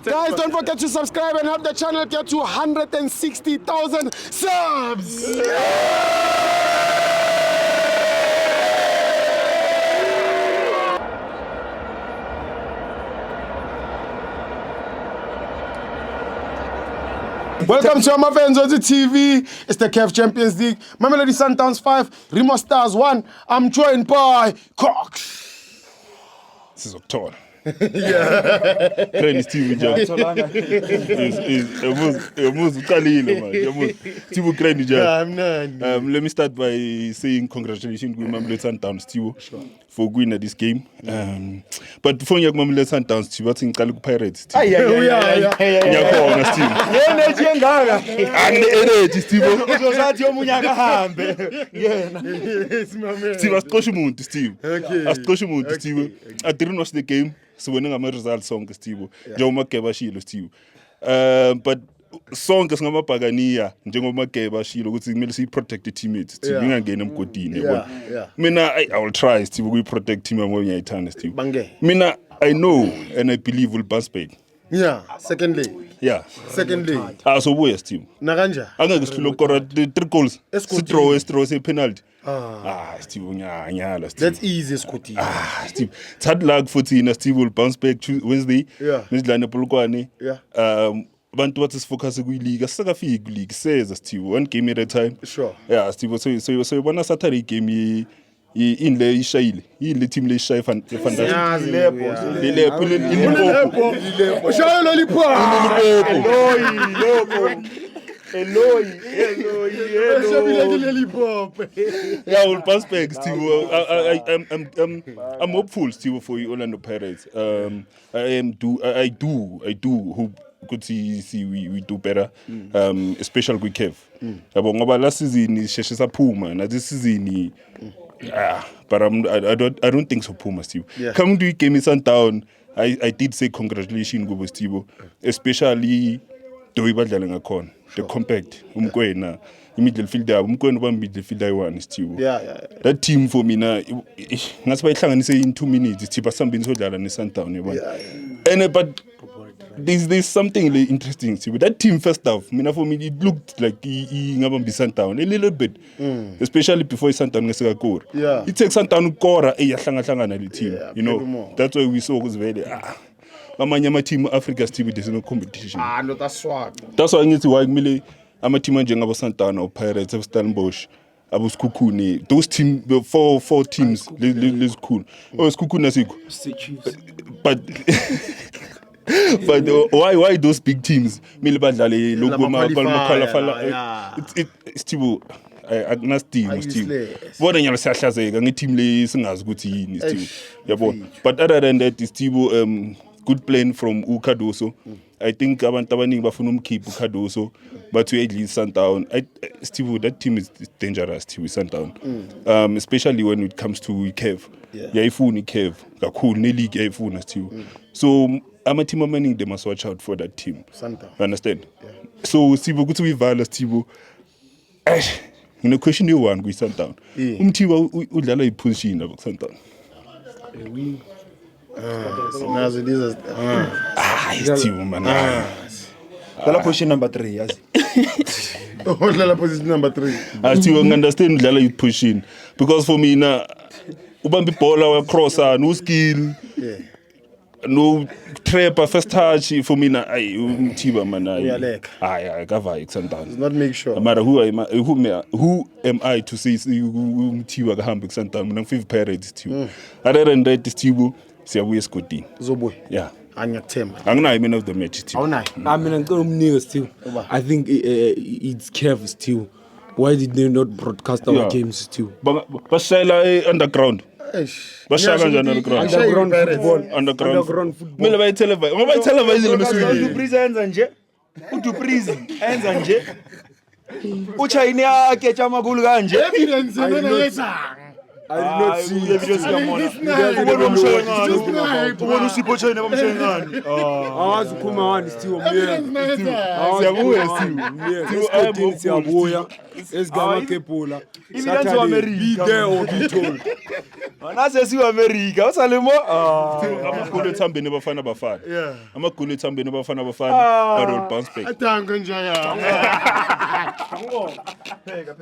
Guys, don't forget to subscribe and help the channel get to 160,000 subs. Welcome to my fans on the TV. It's the CAF Champions League. Mamelodi Sundowns 5, Remo Stars 1. I'm joined by Cox. This is October. Friend Steve John. Let me start by saying congratulations to Mamelodi Sundowns Steve for winning this game. But before you Mamelodi Sundowns Steve, I think Kaluku Pirates. Steve. I didn't watch the game. So when I'm a result song Steve, Joma Keba Shilo Steve. But song is ngama pagania, Joma Keba Shilo, which is protect the teammates. Steve, you again I'm Kodine. Mina, I will try Steve. We protect him when I turn Steve. Mina, I know and I believe will bounce back. Yeah, secondly. So where Steve? Naranja. I'm going to look at the 3 goals. Throw a penalty. Steve, that's easy, Scotty. Steve, it's hard luck for Tina. Steve will bounce back Wednesday. Miss Lana Polukwane. Bantu what is focusing with league. Saka league says Steve 1 game at a time. Sure. Yeah, Steve. So one Saturday game in the Ishail. In the team le Shai fan. Hello. Yeah, we'll pass back, Steve. I'm hopeful, Steve, for you, Orlando Pirates. I do hope could see we do better, especially with Kev. But last season is Sheshisa Puma, and this season, but I don't think so, Puma, Steve. Coming to the game in Sundown, I did say congratulations, Gobo Steve, especially. The compact umkwena midfielder midfielder one Steve. That team for me na ngase bayihlanganise in 2 minutes Steve sambini sodlala ne Sundown yabona. And but there's something really interesting Steve. That team first half for me it looked like ngabambi Sundown a little bit, especially before Sundown ngeseka core. It takes Sundown ukora eyahlanga le team, you know. That's why we saw was very amanye team Africa Steve there's no competition. No, that's why ngithi why kumele ama team njengabo Santana or Pirates of Stellenbosch abo Skukuni, those team the four teams let's cool. Oh Skukuni asikho. But why those big teams mele badlale lokuma Steve Steve. Bona nyalo siyahlazeka ngeteam le singazi ukuthi yini Steve. Yabona. But other than that Steve good plan from Ukadoso. I think abantu abaningi bafuna umkhipha uKadoso but we at least Sundown. Steve, that team is dangerous Steve Sundown. Especially when it comes to Kev. Yayifuna Kev kakhulu ne league yayifuna Steve. So ama team amaningi they must watch out for that team. Sundown. Understand? So Steve ukuthi uyivala Steve. Question you one ku Sundown. Umthiwa udlala iposition abo Sundown. Steve man. Dala position number 3 yazi. Dala position number 3. Steve understand udlala iposition because for me na ubamba ibhola wa crosser no skill. No trap first touch for me na umthiba man kava Sundown. Does not make sure. Matter who am I to say umthiba kahamba Sundown mina ngifika Pirates Steve. Other than that Steve siyabuya esigodini. Zoboy. Yeah. Angiyathemba. Anginayo man of the match Steve. Awunayo. Mina ngicela umnika Steve. I think it's Kev Steve. Why did they not broadcast our games Steve? Basela underground. Bashaya kanjani underground football. Mele bayitelevise. Ngoba bayitelevise lemeswini. UDupree enza nje. UDupree enza nje. Uchayini aketha amakhulu kanje. Evidence yena yesa. I did not see the video siyamona. Ubona uSipho Chene bamshengani. Awazi ukhuluma ngani Steve umyeni. Siyabuya Steve. Siyabuya esigama kebhola Ibile nzo America. Be there or be told. Nase si America. Usalemo. amagoli ethambeni Bafana Bafana amagoli ethambeni Bafana Bafana Harold bounce back Atango njaya. Pheka.